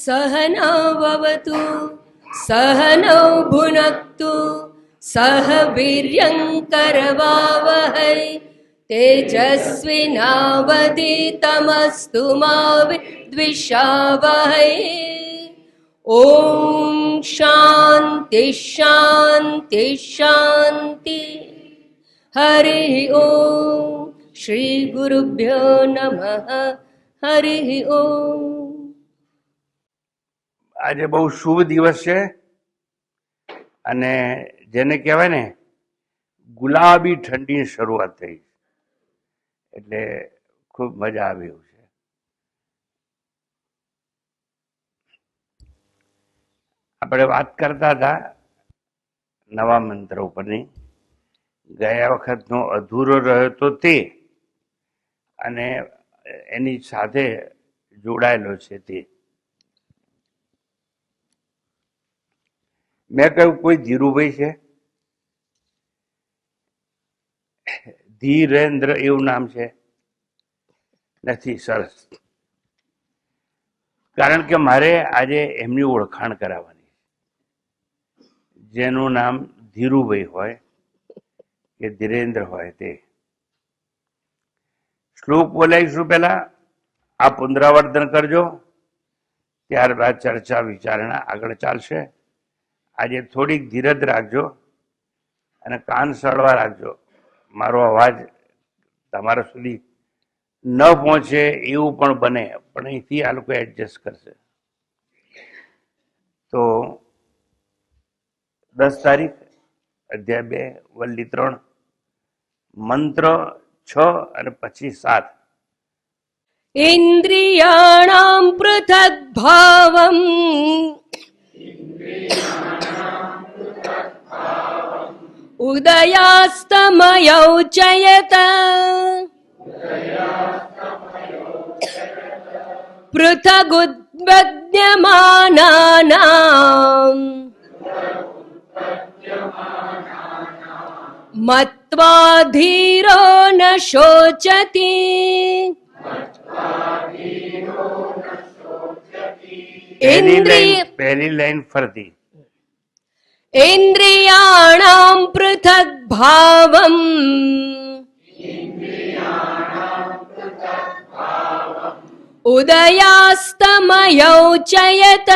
सहनाववतु सहनौ भुनक्तु सह वीर्यङ्करवावहै तेजस्विनावधीतमस्तु मा विद्विषावहै। ओम शांति शांति शांति। हरि ओम। श्री गुरुभ्यो नमः। हरि ओम। આજે બહુ શુભ દિવસ છે અને જેને કહેવાય ને ગુલાબી ઠંડીની શરૂઆત થઈ એટલે ખૂબ મજા આવી એવું છે. આપણે વાત કરતા હતા નવા મંત્ર ઉપરની. ગયા વખતનો અધૂરો રહ્યો તો તે અને એની સાથે જોડાયેલો છે તે. મેં કહ્યું કોઈ ધીરુભાઈ છે? ધીરેન્દ્ર એવું નામ છે? નથી. સરસ. કારણ કે મારે આજે એમની ઓળખાણ કરાવવાની, જેનું નામ ધીરુભાઈ હોય કે ધીરેન્દ્ર હોય તે. શ્લોક બોલાવીશું પહેલા, આ પુનરાવર્તન કરજો, ત્યારબાદ ચર્ચા વિચારણા આગળ ચાલશે. આજે થોડીક ધીરજ રાખજો અને કાન સળવા રાખજો. મારો અવાજ તમારા સુધી ન પહોંચે એવું પણ બને, પણ અહીંથી આ લોકો એડજસ્ટ કરશે. તો 10 તારીખ, અધ્યાય 2, વલ્લી 3, મંત્ર 6 અને પછી 7. ઇન્દ્રિયાણામ પૃથક ભાવમ ઉદયાસ્તમયૌ ચયત પૃથગુદ્બધ્યમાનાનાં મત્વા ધીરો ન શોચતિ. પહેલી લાઈન ફરતી. ઇન્દ્રિયાણામ પૃથક ભાવમ ઉદયાસ્તમયૌ ચયત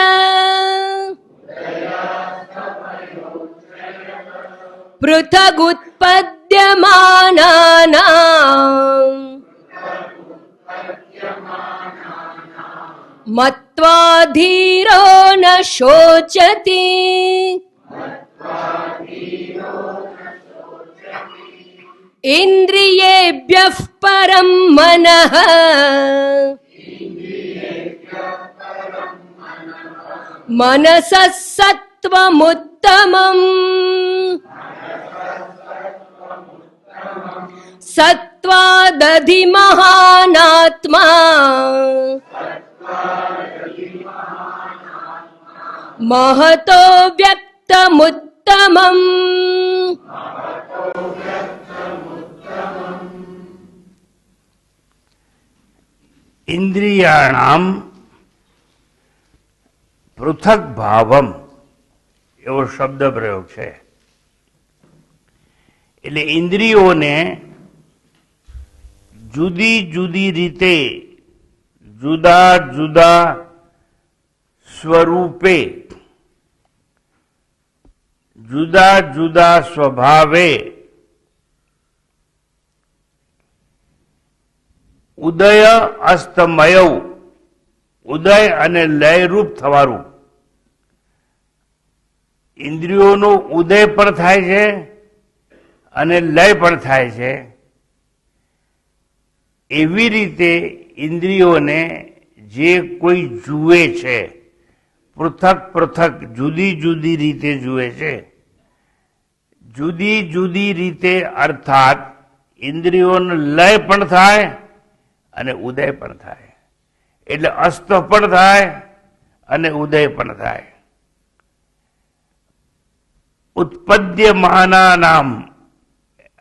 પૃથગુત્પદ્યમાનાનાં મત્વા ધીરો ન શોચતિ. ઇન્દ્રિયેભ્યઃ પરમ મનઃ મનસઃ સત્વમુત્તમં સત્વાદધિમહાનાત્મા મહતો વ્યક્તમુત્તમં. ઇન્દ્રિયાણામ પૃથક ભાવમ એવો શબ્દ પ્રયોગ છે. એટલે ઇન્દ્રિયોને જુદી જુદી રીતે, જુદા જુદા સ્વરૂપે, જુદા જુદા સ્વભાવે ઉદય અસ્તમય, ઉદય અને લયરૂપ થવાનું. ઇન્દ્રિયોનો ઉદય પણ થાય છે અને લય પણ થાય છે. એવી રીતે ઇન્દ્રિયોને જે કોઈ જુએ છે, પૃથક પૃથક જુદી જુદી રીતે જુએ છે. જુદી જુદી રીતે અર્થાત ઇન્દ્રિયોનો લય પણ થાય અને ઉદય પણ થાય. એટલે અસ્ત પણ થાય અને ઉદય પણ થાય. ઉત્પદ્યમાના નામ,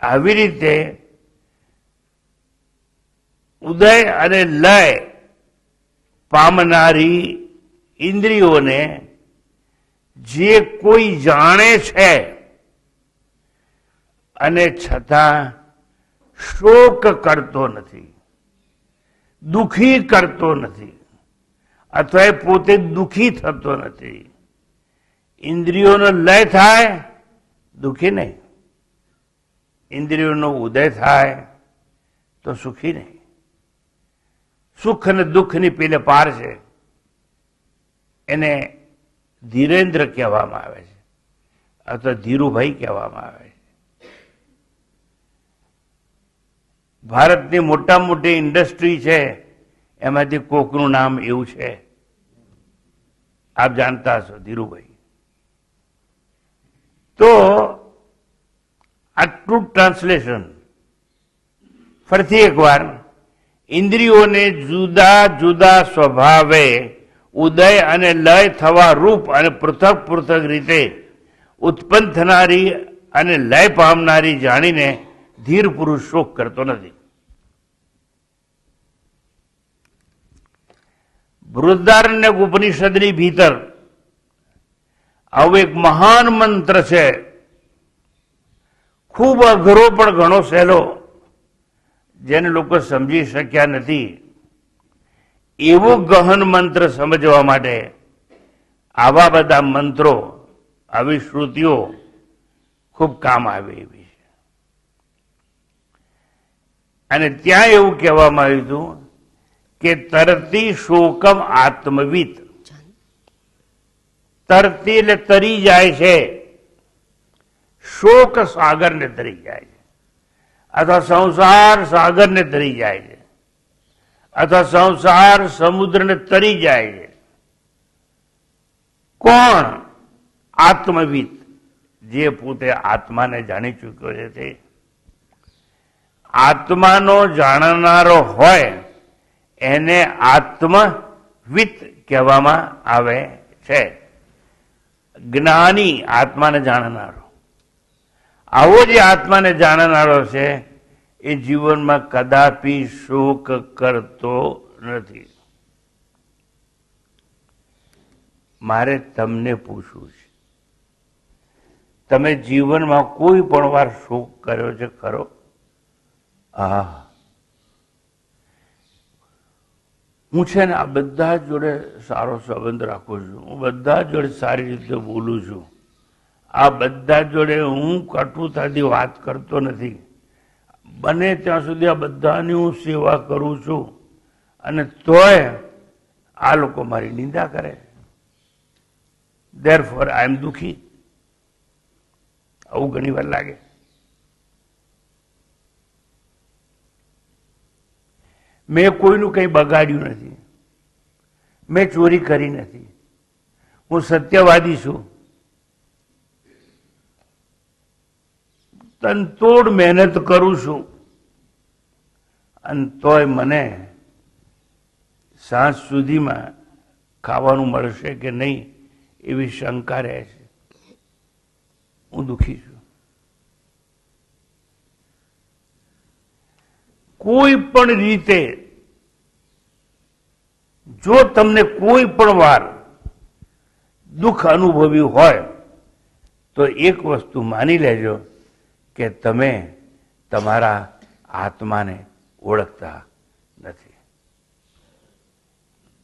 આવી રીતે ઉદય અને લય પામનારી ઇન્દ્રિયોને જે કોઈ જાણે છે અને છતાં શોક કરતો નથી, દુઃખી કરતો નથી, અથવા એ પોતે દુઃખી થતો નથી. ઇન્દ્રિયોનો લય થાય, દુઃખી નહીં. ઇન્દ્રિયોનો ઉદય થાય તો સુખી નહીં. સુખ અને દુઃખની પેલે પાર છે. એને ધીરેન્દ્ર કહેવામાં આવે છે અથવા ધીરુભાઈ કહેવામાં આવે છે. ભારતની મોટામાં મોટી ઇન્ડસ્ટ્રી છે, એમાંથી કોકનું નામ એવું છે, આપ જાણતા હશો, ધીરુભાઈ. તો આટલું ટ્રાન્સલેશન. ફરીથી એકવાર, ઇન્દ્રિયોને જુદા જુદા સ્વભાવે ઉદય અને લય થવા રૂપ અને પૃથક પૃથક રીતે ઉત્પન્ન થનારી અને લય પામનારી જાણીને ધીર પુરુષ શોક કરતો નથી. બૃહદારણ્યક ઉપનિષદની ભીતર આવો એક મહાન મંત્ર છે, ખૂબ અઘરો પણ ઘણો સહેલો, જેને લોકો સમજી શક્યા નથી. એવો ગહન મંત્ર સમજવા માટે આવા બધા મંત્રો, આવી શ્રુતિઓ ખૂબ કામ આવે એવી છે. અને ત્યાં એવું કહેવામાં આવ્યું હતું કે તરતી શોકમ આત્મવિત. તરતી એટલે તરી જાય છે, શોક સાગરને તરી જાય છે, અથવા સંસાર સાગરને તરી જાય છે, અથવા સંસાર સમુદ્રને તરી જાય છે. કોણ? આત્મવિદ, જે પોતે આત્માને જાણી ચૂક્યો છે. તે આત્માનો જાણનારો હોય એને આત્મવિદ કહેવામાં આવે છે. જ્ઞાની, આત્માને જાણનારો. આવો જે આત્માને જાણનારો છે એ જીવનમાં કદાપી શોક કરતો નથી. મારે તમને પૂછવું છે, તમે જીવનમાં કોઈ પણ વાર શોક કર્યો છે ખરો? હું છે ને આ બધા જોડે સારો સંબંધ રાખું છું, હું બધા જોડે સારી રીતે બોલું છું, આ બધા જોડે હું કટુતાથી વાત કરતો નથી, બને ત્યાં સુધી આ બધાની હું સેવા કરું છું, અને તોય આ લોકો મારી નિંદા કરે. ધેરફોર આઈ એમ દુઃખી. આવું ઘણી વાર લાગે. મેં કોઈનું કંઈ બગાડ્યું નથી, મેં ચોરી કરી નથી, હું સત્યવાદી છું, તનતોડ મહેનત કરું છું, અને તોય મને સાંજ સુધીમાં ખાવાનું મળશે કે નહીં એવી શંકા રહે છે. હું દુઃખી છું. કોઈ પણ રીતે જો તમને કોઈ પણ વાર દુઃખ અનુભવ્યું હોય તો એક વસ્તુ માની લેજો કે તમે તમારા આત્માને ઓળખતા નથી.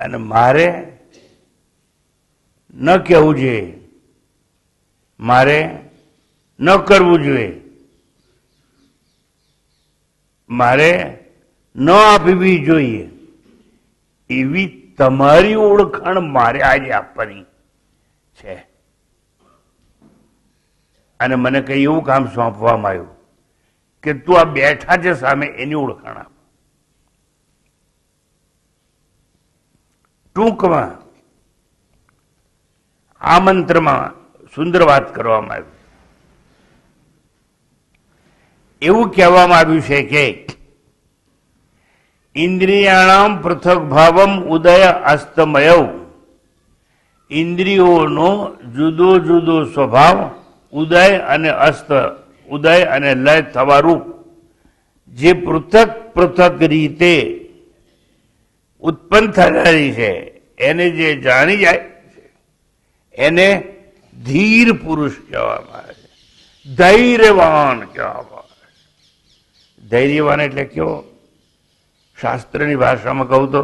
અને મારે ન કહેવું જોઈએ, મારે ન કરવું જોઈએ, મારે ન આપવી જોઈએ એવી તમારી ઓળખાણ મારે આજે આપવાની છે. અને મને કઈ એવું કામ સોંપવામાં આવ્યું કે તું આ બેઠા છે સામે એની ઓળખાણ આપ. ટૂંકમાં આ મંત્રમાં સુંદર વાત કરવામાં આવી. એવું કહેવામાં આવ્યું છે કે ઇન્દ્રિયાણામ પૃથક ભાવમ ઉદય અસ્તમય. ઇન્દ્રિયોનો જુદો જુદો સ્વભાવ ઉદય અને અસ્ત, ઉદય અને લય થવારૂપ જે પૃથક પૃથક રીતે ઉત્પન્ન થનારી છે એને જે જાણી જાય છે એને ધીર પુરુષ કહેવામાં આવે છે, ધૈર્યવાન કહેવામાં આવે છે. ધૈર્યવાન એટલે કેવો? શાસ્ત્રની ભાષામાં કહું તો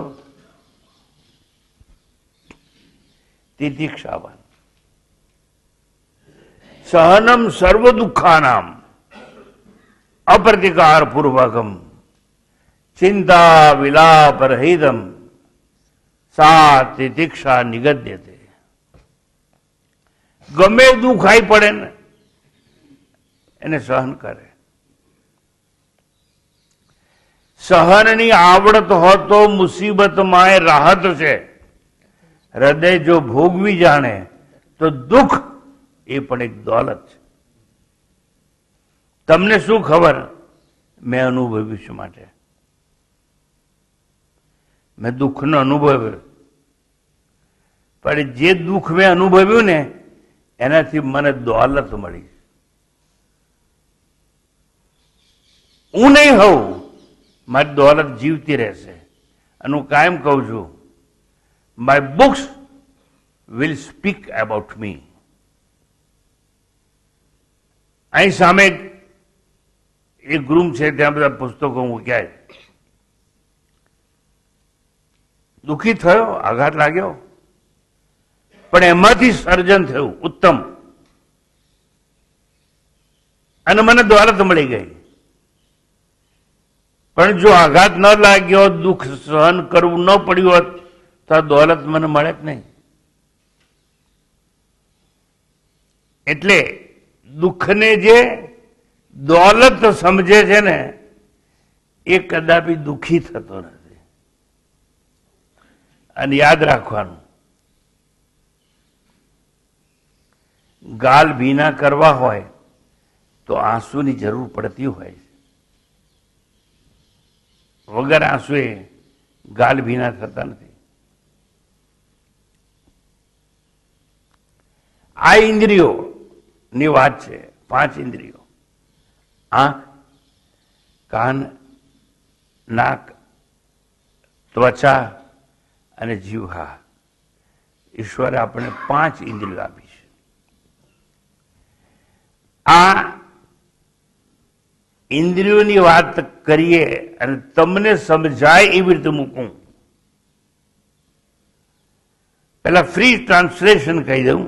તિતિક્ષાવાન. સહનમ સર્વ દુઃખાનામ અપ્રતિકાર પૂર્વકમ ચિંતા વિલાપ રહિતમ સા તિતિક્ષા નિગદ્યતે. ગમે દુઃખ આવી પડે ને એને સહન કરે. સહનની આવડત હોય તો મુસીબતમાં એ રાહત છે. હૃદય જો ભોગવી જાણે તો દુઃખ એ પણ એક દોલત છે. તમને શું ખબર? મેં અનુભવ્યું છે, માટે મેં દુઃખનો અનુભવ્યો. પણ જે દુઃખ મેં અનુભવ્યું ને એનાથી મને દોલત મળી. હું નહીં હોઉં, મારી દોલત જીવતી રહેશે. અને હું કાયમ કહું છું, my books will speak about me. અહીં સામે એક રૂમ છે, ત્યાં બધા પુસ્તકો મૂક્યા છે. દુઃખી થયો, આઘાત લાગ્યો, પણ એમાંથી સર્જન થયું ઉત્તમ, અને મને દોલત મળી ગઈ. પણ જો આઘાત ન લાગ્યો, દુઃખ સહન કરવું ન પડ્યું હોત તો આ દોલત મને મળે જ નહીં. એટલે દુઃખને જે દોલત સમજે છે ને એ કદાપી દુઃખી થતો નથી. અને યાદ રાખવાનું, ગાલ ભીના કરવા હોય તો આંસુની જરૂર પડતી હોય છે. વગર આંસુએ ગાલ ભીના થતા નથી. આ ઇન્દ્રિયો ની વાત છે. 5 ઇન્દ્રિયો: આંખ, કાન, નાક, ત્વચા અને જીહ્વા. ઈશ્વરે આપણે 5 ઇન્દ્રિયો આપી છે. આ ઇન્દ્રિયોની વાત કરીએ અને તમને સમજાય એવી રીતે મૂકું. પેલા ફ્રી ટ્રાન્સલેશન કહી દઉં.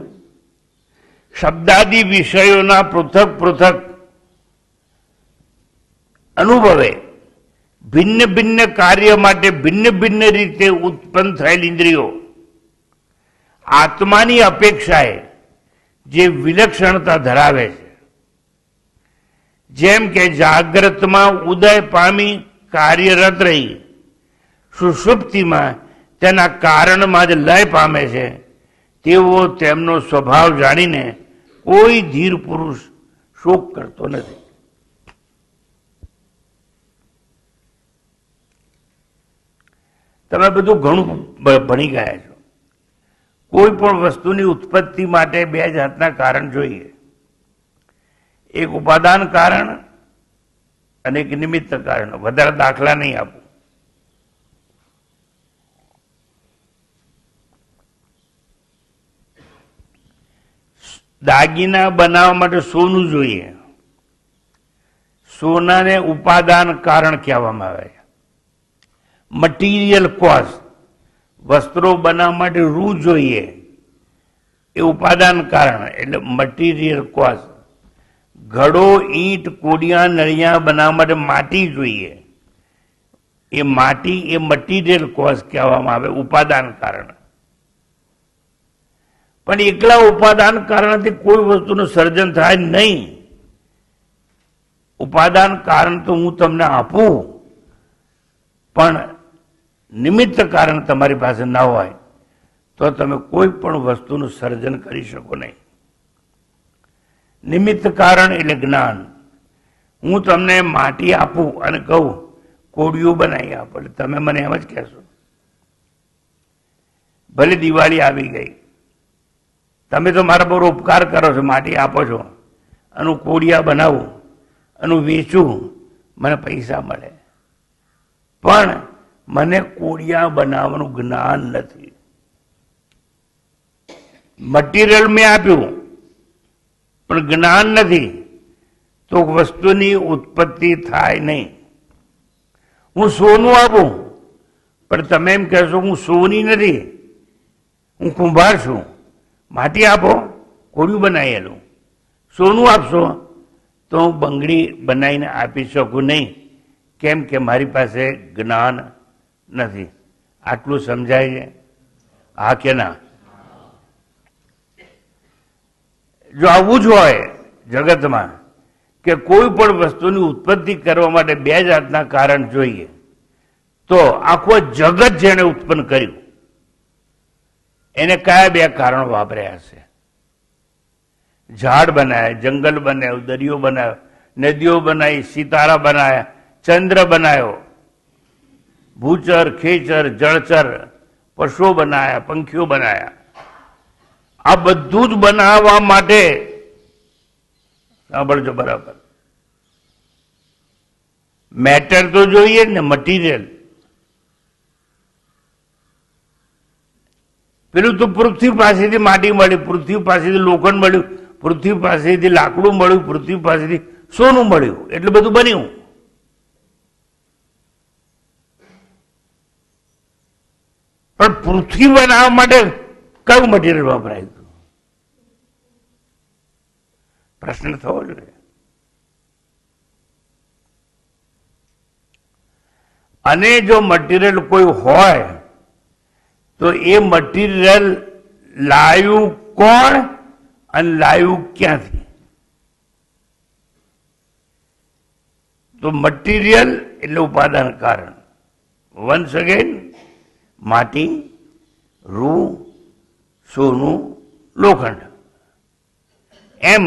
શબ્દાદી વિષયોના પૃથક પૃથક અનુભવે ભિન્ન ભિન્ન કાર્ય માટે ભિન્ન ભિન્ન રીતે ઉત્પન્ન થયેલ ઇન્દ્રિયો આત્માની અપેક્ષાએ જે વિલક્ષણતા ધરાવે છે, જેમ કે જાગ્રતમાં ઉદય પામી કાર્યરત રહી સુષુપ્તિમાં તેના કારણમાં જ લય પામે છે, તેવો તેમનો સ્વભાવ જાણીને કોઈ ધીર પુરુષ શોક કરતો નથી. તમે બધું ઘણું ભણી ગયા છો. કોઈ પણ વસ્તુની ઉત્પત્તિ માટે 2 જાતના કારણ જોઈએ. એક ઉપાદાન કારણ અને એક નિમિત્ત કારણ. વધારે દાખલા નહીં આપું. દાગીના બનાવવા માટે સોનું જોઈએ. સોનાને ઉપાદાન કારણ કહેવામાં આવે. Material cost. વસ્ત્રો બનાવવા માટે રૂ જોઈએ, એ ઉપાદાન કારણ એટલે મટીરિયલ કોસ્ટ. ઘડો, ઈંટ, કોડિયા, નળિયા બનાવવા માટે માટી જોઈએ, એ માટી એ મટીરિયલ કોસ્ટ કહેવામાં આવે, ઉપાદાન કારણ. પણ એકલા ઉપાદાન કારણથી કોઈ વસ્તુનું સર્જન થાય નહીં. ઉપાદાન કારણ તો હું તમને આપું, પણ નિમિત્ત કારણ તમારી પાસે ના હોય તો તમે કોઈ પણ વસ્તુનું સર્જન કરી શકો નહીં. નિમિત્ત કારણ એટલે જ્ઞાન. હું તમને માટી આપું અને કહું કોડિયું બનાવી આપો, એટલે તમે મને એમ જ કહેશો. ભલે દિવાળી આવી ગઈ, તમે તો મારા પર ઉપકાર કરો છો, માટી આપો છો, અને કોડિયા બનાવું અને વેચું, મને પૈસા મળે. પણ મને કોડિયા બનાવવાનું જ્ઞાન નથી. મટીરિયલ મેં આપ્યું પણ જ્ઞાન નથી તો વસ્તુની ઉત્પત્તિ થાય નહીં. હું સોનું આપું પણ તમે એમ કહેશો હું સોની નથી, હું કુંભાર છું, માટી આપો કોળિયું બનાવેલું. સોનું આપશો તો હું બંગડી બનાવીને આપી શકું નહીં. કેમ કે મારી પાસે જ્ઞાન નથી. આટલું સમજાય છે? હા કે ના? જો આવું જ હોય જગતમાં કે કોઈ પણ વસ્તુની ઉત્પત્તિ કરવા માટે બે જાતના કારણ જોઈએ, તો આખો જગત જેને ઉત્પન્ન કર્યું એને કયા બે કારણો વાપર્યા હશે? ઝાડ બનાવ્યા, જંગલ બનાવ્યું, દરિયો બનાવ્યો, નદીઓ બનાવી, સિતારા બનાવ્યા, ચંદ્ર બનાવ્યો, ભૂચર, ખેચર, જળચર, પશુઓ બનાવ્યા, પંખીઓ બનાવ્યા. આ બધું જ બનાવવા માટે, સાંભળજો બરાબર, મેટર તો જોઈએ ને, મટીરિયલ. પેલું તો પૃથ્વી પાસેથી માટી મળી, પૃથ્વી પાસેથી લોખંડ મળ્યું, પૃથ્વી પાસેથી લાકડું મળ્યું, પૃથ્વી પાસેથી સોનું મળ્યું, એટલે બધું બન્યું. પણ પૃથ્વી બનાવવા માટે કયું મટીરિયલ વપરાય હતું? પ્રશ્ન થવો જોઈએ. અને જો મટીરિયલ કોઈ હોય તો એ મટીરિયલ લાવ્યું કોણ અને લાવ્યું ક્યાંથી? તો મટીરિયલ એટલે ઉપાદાન કારણ. વન્સ અગેન, માટી, રૂ, સોનું, લોખંડ. એમ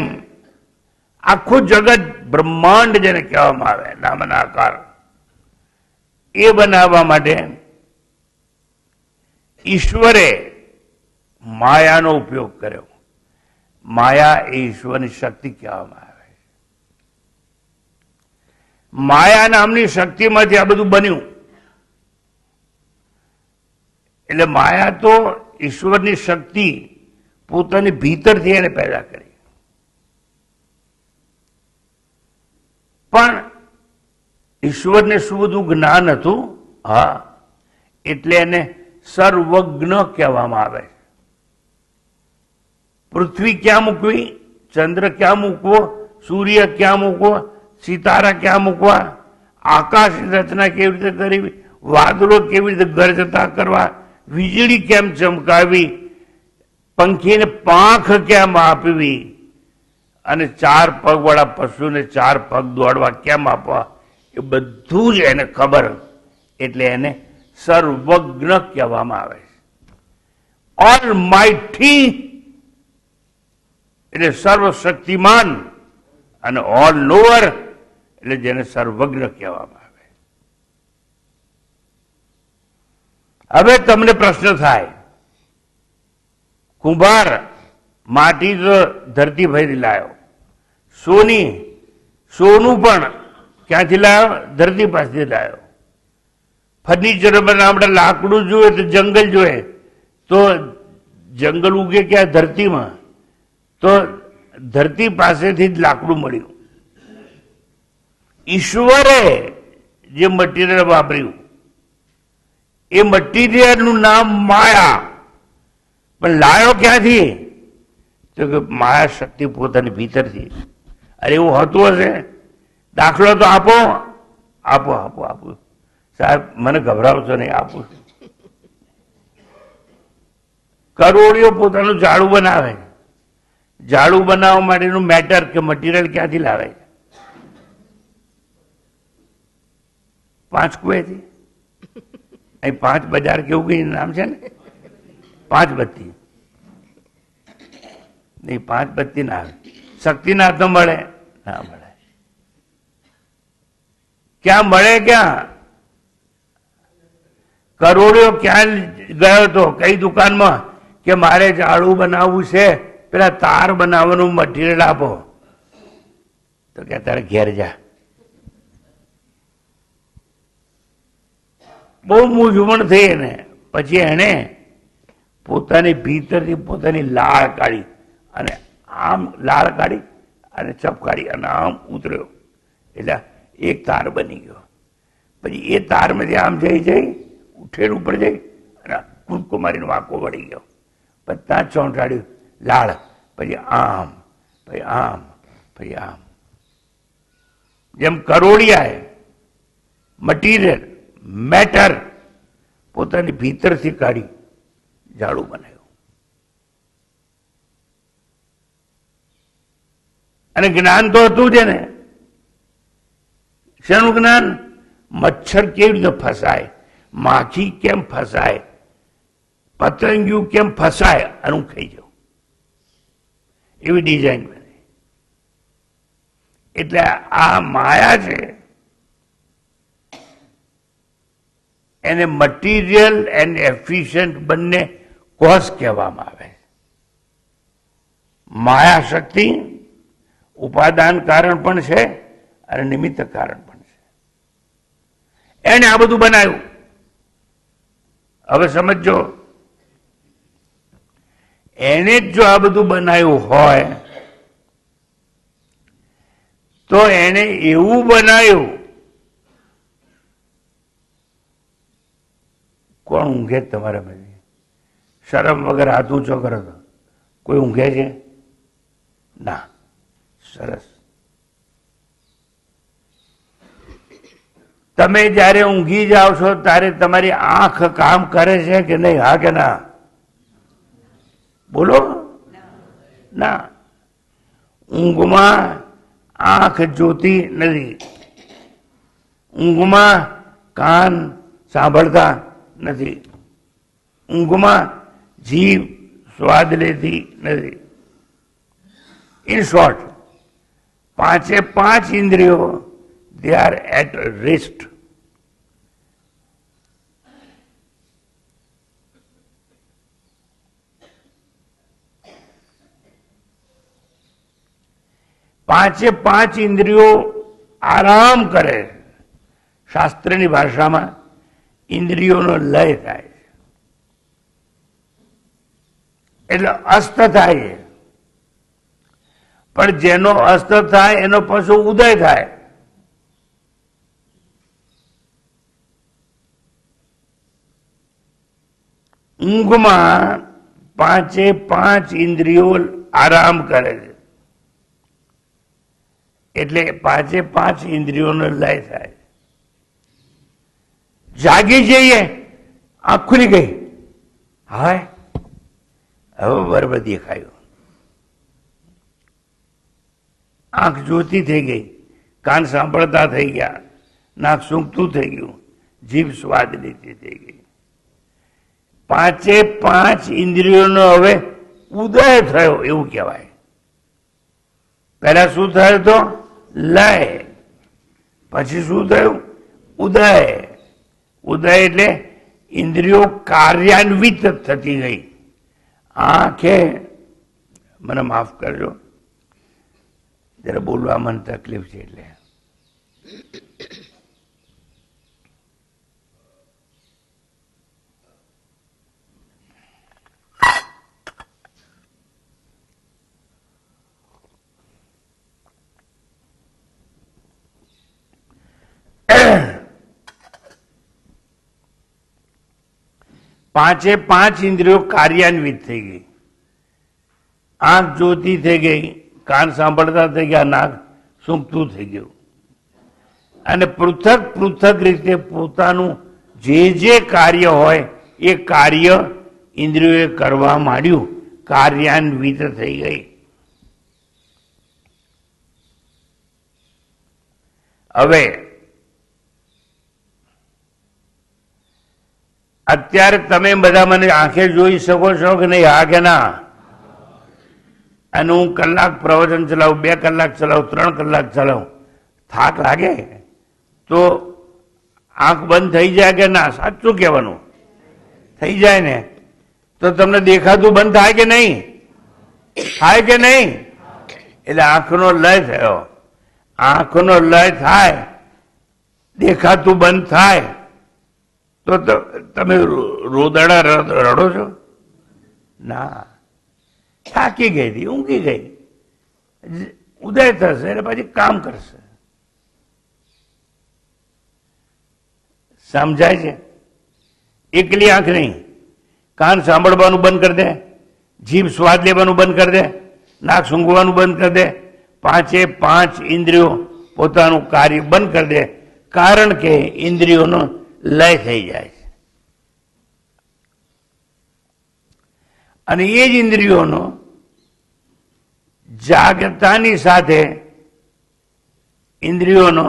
આખું જગત, બ્રહ્માંડ જેને કહેવામાં આવે, નામના આકાર, એ બનાવવા માટે ઈશ્વરે માયાનો ઉપયોગ કર્યો. માયા એ ઈશ્વરની શક્તિ કહેવામાં આવે. માયા નામની શક્તિમાંથી આ બધું બન્યું. એટલે માયા તો ઈશ્વરની શક્તિ પોતાની ભીતરથી એને પેદા કરી. પણ ઈશ્વરને શું બધું જ્ઞાન હતું? હા, એટલે એને સર્વજ્ઞ કહેવામાં આવે. પૃથ્વી ક્યાં મૂકવી, ચંદ્ર ક્યાં મૂકવો, સૂર્ય ક્યાં મૂકવો, સિતારા ક્યાં મૂકવા, આકાશની રચના કેવી રીતે કરવી, વાદળો કેવી રીતે ગરજતા કરવા, વીજળી કેમ ચમકાવી, પંખીને પાંખ કેમ આપવી, અને 4 પગવાળા પશુને 4 પગ દોડવા કેમ આપવા, એ બધું જ એને ખબર. એટલે એને સર્વજ્ઞ કહેવામાં આવે છે. ઓલ માઇટી એટલે સર્વશક્તિમાન, અને ઓલ નોઅર એટલે જેને સર્વજ્ઞ કહેવામાં આવે. હવે તમને પ્રશ્ન થાય, કુંભાર માટી તો ધરતી ભરી લાવ્યો, સોનું પણ ક્યાંથી લાવ્યો? ધરતી પાસેથી લાવ્યો. ફર્નિચર બનાવવા લાકડું જોઈએ તો જંગલ જોઈએ, તો જંગલ ઉગે ક્યાં? ધરતીમાં. તો ધરતી પાસેથી જ લાકડું મળ્યું. ઈશ્વરે જે મટીરિયલ વાપર્યું એ મટીરિયલનું નામ માયા. પણ લાયો ક્યાંથી? તો કે માયા શક્તિ પોતાની ભીતરથી. અરે એવું હોતું હશે? દાખલો તો આપો. આપો આપો આપો સાહેબ, મને ગભરાવશો નહીં, આપું. કરોડિયો પોતાનું ઝાડુ બનાવે. ઝાડુ બનાવવા માટેનું મેટર કે મટીરિયલ ક્યાંથી લાવે? 5 કુએથી. અહીં 5 બજાર કેવું કઈ નામ છે ને, 5 બત્તી. નહીં, 5 બત્તી ના આવે. શક્તિનાથ તો મળે ના મળે. ક્યાં મળે? ક્યાં? કરોડિયો ક્યાં ગયો હતો? કઈ દુકાનમાં કે મારે ઝાડુ બનાવવું છે, પેલા તાર બનાવવાનું મટીરિયલ આપો. તો કે તારે ઘેર જા. બહુ મૂંઝવણ થઈ એને. પછી એને પોતાની ભીતરથી પોતાની લાળ કાઢી અને આમ લાળ કાઢી અને ચપકારી અને આમ ઉતર્યો, એટલે એક તાર બની ગયો. પછી એ તારમાંથી આમ જઈ ઉઠેર ઉપર જઈ અને કૂદકો મારીને વાંકો વળી ગયો. પછી ત્યાં ચોંટાડ્યું લાળ, પછી આમ, પછી આમ, પછી આમ. જેમ કરોડિયાએ મટીરિયલ મેટર પોતાની ભીતરથી કાઢી ઝાડુ બનાવ્યું. અને જ્ઞાન તો હતું જ ને. શેનું જ્ઞાન? મચ્છર કેવી રીતે ફસાય, માખી કેમ ફસાય, પતંગિયું કેમ ફસાય અને હું ખાઈ જાઉં, એવી ડિઝાઇન બને. એટલે આ માયા છે એને મટીરિયલ એન્ડ એફિશિયન્ટ બંને કોઝ કહેવામાં આવે. માયા શક્તિ ઉપાદાન કારણ પણ છે અને નિમિત્ત કારણ પણ છે. એને આ બધું બનાવ્યું. હવે સમજો, એને જ જો આ બધું બનાવ્યું હોય તો એને એવું બનાવ્યું. કોણ ઊંઘે જ તમારા પછી? શરમ વગર હાથ ઊંચો કરો તો કોઈ ઊંઘે છે? ના. સરસ. તમે જ્યારે ઊંઘી જાઓ છો ત્યારે તમારી આંખ કામ કરે છે કે નહીં? હા કે ના? બોલો ના. ઊંઘમાં આંખ જોતી નથી, ઊંઘમાં કાન સાંભળતા નથી, ઊંઘમાં જીભ સ્વાદ લેતી નથી. ઇન શોર્ટ, પાંચે પાંચ ઇન્દ્રિયો they are at rest. પાંચે પાંચ ઇન્દ્રિયો આરામ કરે. શાસ્ત્રની ભાષામાં ઇન્દ્રિયોનો લય થાય એટલે અસ્ત થાય. પણ જેનો અસ્ત થાય એનો પાછો ઉદય થાય. ઊંઘમાં પાંચે પાંચ ઇન્દ્રિયો આરામ કરે છે એટલે પાંચે પાંચ ઇન્દ્રિયોનો લય થાય. જાગી જઈએ, આંખ ખુલી ગઈ, હાય હવે બરાબર દેખાયું. આંખ જોતી થઈ ગઈ, કાન સાંભળતા થઈ ગયા, નાક સૂંઘતું થઈ ગયું, જીભ સ્વાદ લેતી થઈ ગઈ. પાંચે પાંચ ઇન્દ્રિયોનો હવે ઉદય થયો એવું કહેવાય. પહેલા શું થયું? તો લય. પછી શું થયું? ઉદય. ઉદય એટલે ઇન્દ્રિયો કાર્યાન્વિત થતી ગઈ. આંખે, મને માફ કરજો જરા બોલવા મને તકલીફ છે એટલે. પાંચે પાંચ ઇન્દ્રિયો કાર્યાન્વિત થઈ ગઈ. આંખ જોતી થઈ ગઈ, કાન સાંભળતા થઈ ગયા, નાક સૂંઘતું થઈ ગયું. અને પૃથક પૃથક રીતે પોતાનું જે કાર્ય હોય એ કાર્ય ઇન્દ્રિયોએ કરવા માંડ્યું, કાર્યાન્વિત થઈ ગઈ. હવે અત્યારે તમે બધા મને આંખે જોઈ શકો છો કે નહીં? હા કે ના? અને હું કલાક પ્રવચન ચલાવું, 2 કલાક ચલાવું, 3 કલાક ચલાવું, થાક લાગે તો આંખ બંધ થઈ જાય કે ના? સાચું કહેવાનું, થઈ જાય ને? તો તમને દેખાતું બંધ થાય કે નહીં? થાય કે નહીં? એટલે આંખનો લય થયો. આંખનો લય થાય, દેખાતું બંધ થાય તો તમે રોદડા રડો છો? ના, થાકી ગઈ હતી, ઊંઘી ગઈ, ઉદય થશે એટલે પછી કામ કરશે. સમજાય છે? એકલી આંખ નહીં, કાન સાંભળવાનું બંધ કરી દે, જીભ સ્વાદ લેવાનું બંધ કરી દે, નાક સૂંઘવાનું બંધ કરી દે, પાંચે પાંચ ઇન્દ્રિયો પોતાનું કાર્ય બંધ કરી દે, કારણ કે ઇન્દ્રિયોનો લય થઈ જાય છે. અને એ જ ઇન્દ્રિયોનો જાગતાની સાથે ઇન્દ્રિયોનો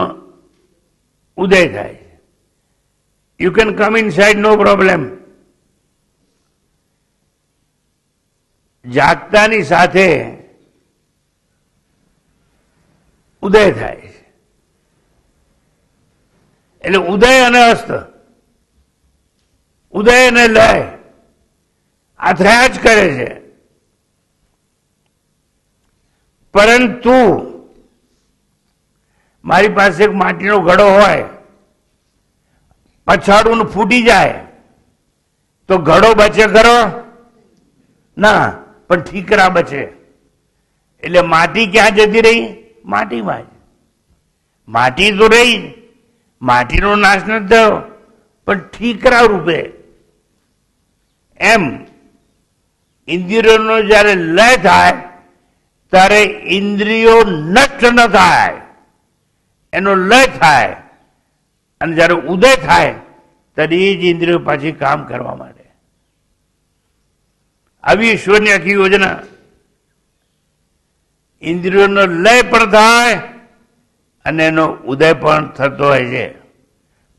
ઉદય થાય છે. You can come inside, no problem. જાગતાની સાથે ઉદય થાય છે. એટલે ઉદય અને અસ્ત, ઉદય અને લય આ થયા જ કરે છે. પરંતુ મારી પાસે એક માટીનો ઘડો હોય, પછાડું ફૂટી જાય તો ઘડો બચે ખરો? ના, પણ ઠીકરા બચે. એટલે માટી ક્યાં જતી રહી? માટીમાં જ. માટી તો રહી, માટીનો નાશ નથી થયો, પણ ઠીકરા રૂપે. એમ ઇન્દ્રિયોનો જ્યારે લય થાય ત્યારે ઇન્દ્રિયો નષ્ટ ન થાય, એનો લય થાય. અને જ્યારે ઉદય થાય ત્યારે એ જ ઇન્દ્રિયો પાછી કામ કરવા માંડે. આવી ઈશ્વરની આખી યોજના. ઇન્દ્રિયોનો લય પણ થાય અને એનો ઉદય પણ થતો હોય છે.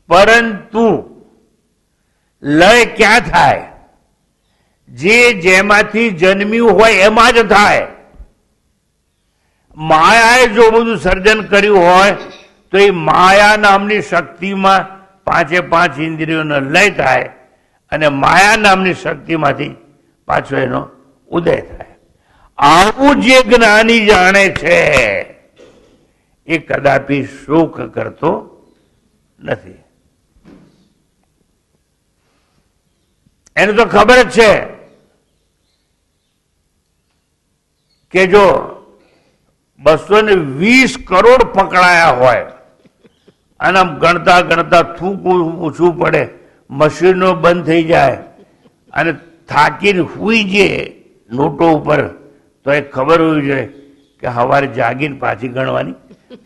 પરંતુ લય ક્યાં થાય? જે જેમાંથી જન્મ્યું હોય એમાં જ થાય. માયાએ જો બધું સર્જન કર્યું હોય તો એ માયા નામની શક્તિમાં પાંચે પાંચ ઇન્દ્રિયોનો લય થાય અને માયા નામની શક્તિમાંથી પાછો એનો ઉદય થાય. આવું જે જ્ઞાની જાણે છે એ કદાપી શોક કરતો નથી. એને તો ખબર જ છે કે જો 220 કરોડ પકડાયા હોય અને આમ ગણતા ગણતા થૂકવું ઊંચું પડે, મશીનો બંધ થઈ જાય અને થાકીને સૂઈ જાય નોટો ઉપર, તો એ ખબર હોવી જોઈએ કે સવારે જાગીને પાછી ગણવાની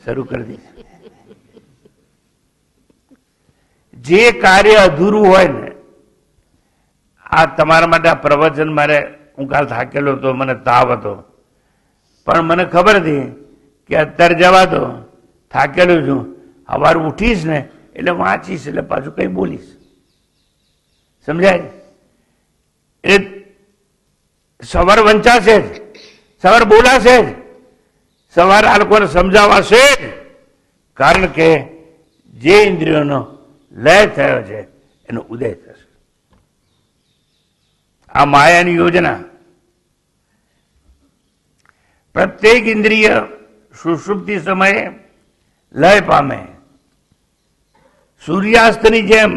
શરૂ કરી દે. જે કાર્ય અધૂરું હોય ને, આ તમારા માટે આ પ્રવચન મારે, હું કાલ થાકેલો હતો, મને તાવ હતો, પણ મને ખબર હતી કે અત્યારે જવા દો, થાકેલો છું, સવારે ઉઠીશ ને એટલે વાંચીશ એટલે પાછું કઈ બોલીશ. સમજાય? એટલે સવાર વંચાશે જ, સવાર બોલાશે જ, સવાર આ લોકોને સમજાવાશે જ, કારણ કે જે ઇન્દ્રિયોનો લય થયો છે એનો ઉદય થશે. આ માયાની યોજના. પ્રત્યેક ઇન્દ્રિય સુષુપ્તિ સમયે લય પામે. સૂર્યાસ્તની જેમ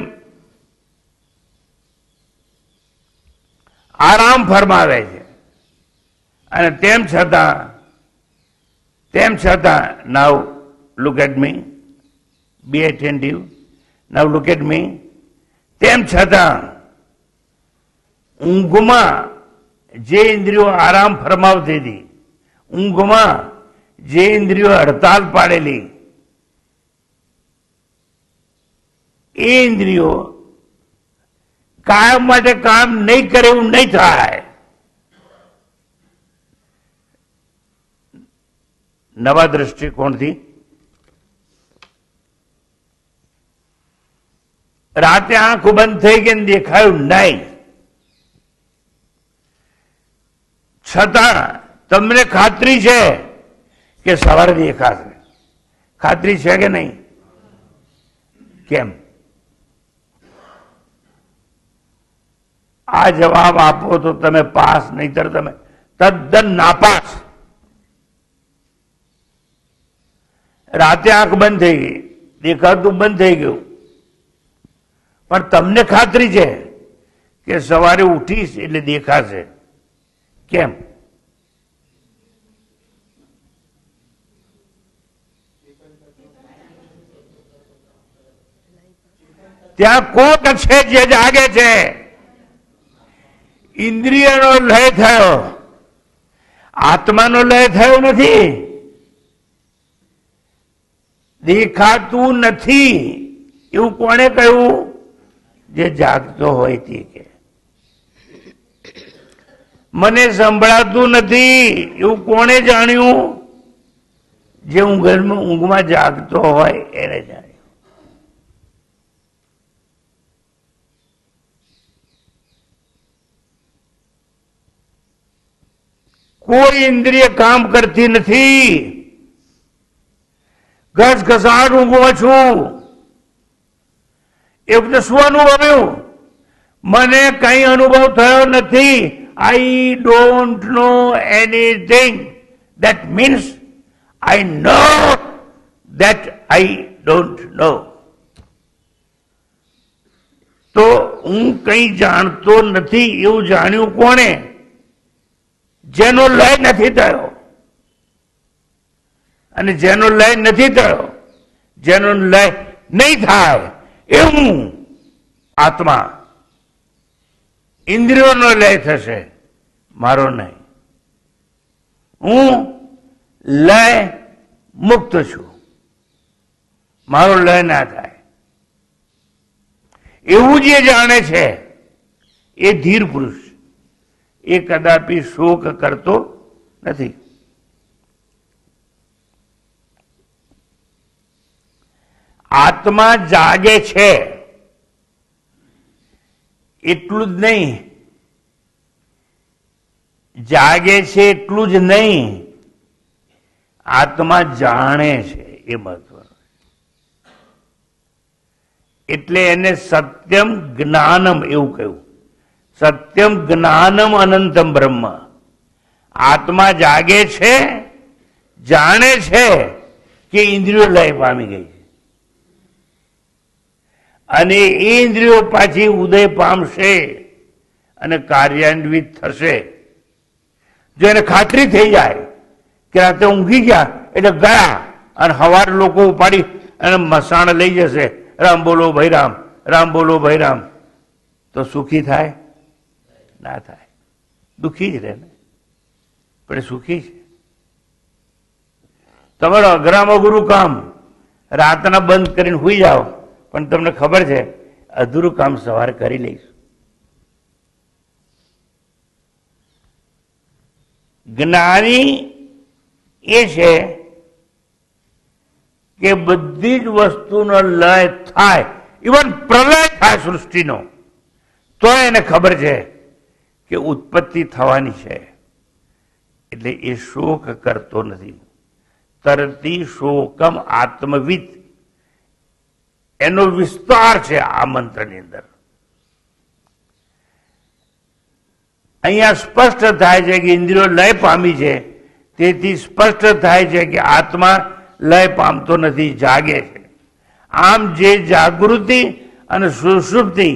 આરામ ફરમાવે છે. અને તેમ છતાં now look at me, be attentive, now look at me. તેમ છતાં ઊંઘમાં જે ઇન્દ્રિયો આરામ ફરમાવતી હતી, ઊંઘમાં જે ઇન્દ્રિયો હડતાલ પાડેલી, એ ઇન્દ્રિયો કાયમ માટે કામ નહીં કરે એવું નહીં થાય. નવા દ્રષ્ટિકોણથી રાતે આંખ બંધ થઈ ગઈ ને દેખાયું નહીં, છતાં તમને ખાતરી છે કે સવારે દેખાશે. ખાતરી છે કે નહીં? કેમ? આ જવાબ આપો તો તમે પાસ, નહીતર તમે તદ્દન નાપાસ. રાતે આંખ બંધ થઈ ગઈ, દેખાતું બંધ થઈ ગયું, પણ તમને ખાતરી છે કે સવારે ઉઠીશ એટલે દેખાશે. કેમ? ત્યાં કોક છે જે જાગે છે. ઇન્દ્રિયનો લય થયો, આત્માનો લય થયો નથી. દેખાતું નથી એવું કોણે કહ્યું? જે જાગતો હોય તે કે. મને સંભળાતું નથી એવું કોણે જાણ્યું? જે ઊંઘમાં જાગતો હોય એને જાણ્યું. કોઈ ઇન્દ્રિય કામ કરતી નથી. ઘસઘસાટ ઊંઘમાં છું. એ વખતે શું અનુભવ્યું? મને કઈ અનુભવ થયો નથી. I don't know anything. That means I know that I don't know. તો હું કઈ જાણતો નથી એવું જાણ્યું કોણે? જેનો લય નથી થયો. અને જેનો લય નથી થયો, જેનો લય નહીં થાય એવું આત્મા. ઇન્દ્રિયોનો લય થશે, મારો નહીં. હું લય મુક્ત છું, મારો લય ના થાય. એવું જે જાણે છે એ ધીર પુરુષ. એ કદાપી શોક કરતો નથી. આત્મા જાગે છે એટલું જ નહીં, જાગે છે એટલું જ નહીં, આત્મા જાણે છે એ મહત્વનું. એટલે એને સત્યમ જ્ઞાનમ એવું કહ્યું. સત્યમ જ્ઞાનમ અનંતમ બ્રહ્મ. આત્મા જાગે છે, જાણે છે કે ઇન્દ્રિયો લય પામી ગઈ છે અને એ ઇન્દ્રિયો પાછી ઉદય પામશે અને કાર્યાન્વિત થશે. જો એને ખાતરી થઈ જાય કે રાતે ઊંઘી ગયા એટલે ગયા અને સવારે લોકો ઉપાડી અને મસાણ લઈ જશે, રામ બોલો ભાઈ રામ, રામ બોલો ભાઈ રામ, તો સુખી થાય? ના થાય. દુઃખી જ રહે ને, પણ સુખી છે. તમારો અઘરામાં ગુરુ કામ રાતના બંધ કરીને સુઈ જાઓ, પણ તમને ખબર છે અધૂરું કામ સવારે કરી લઈશ. જ્ઞાની એ છે કે બધી જ વસ્તુનો લય થાય, ઇવન પ્રલય થાય સૃષ્ટિનો, તો એને ખબર છે કે ઉત્પત્તિ થવાની છે. એટલે એ શોક કરતો નથી. તરતી શોકમ આત્મવિદ એનો વિસ્તાર છે આ મંત્રની અંદર. અહીંયા સ્પષ્ટ થાય છે કે ઇન્દ્રિયો લય પામી છે, તેથી સ્પષ્ટ થાય છે કે આત્મા લય પામતો નથી, જાગે છે. આમ જે જાગૃતિ અને સુષુપ્તિ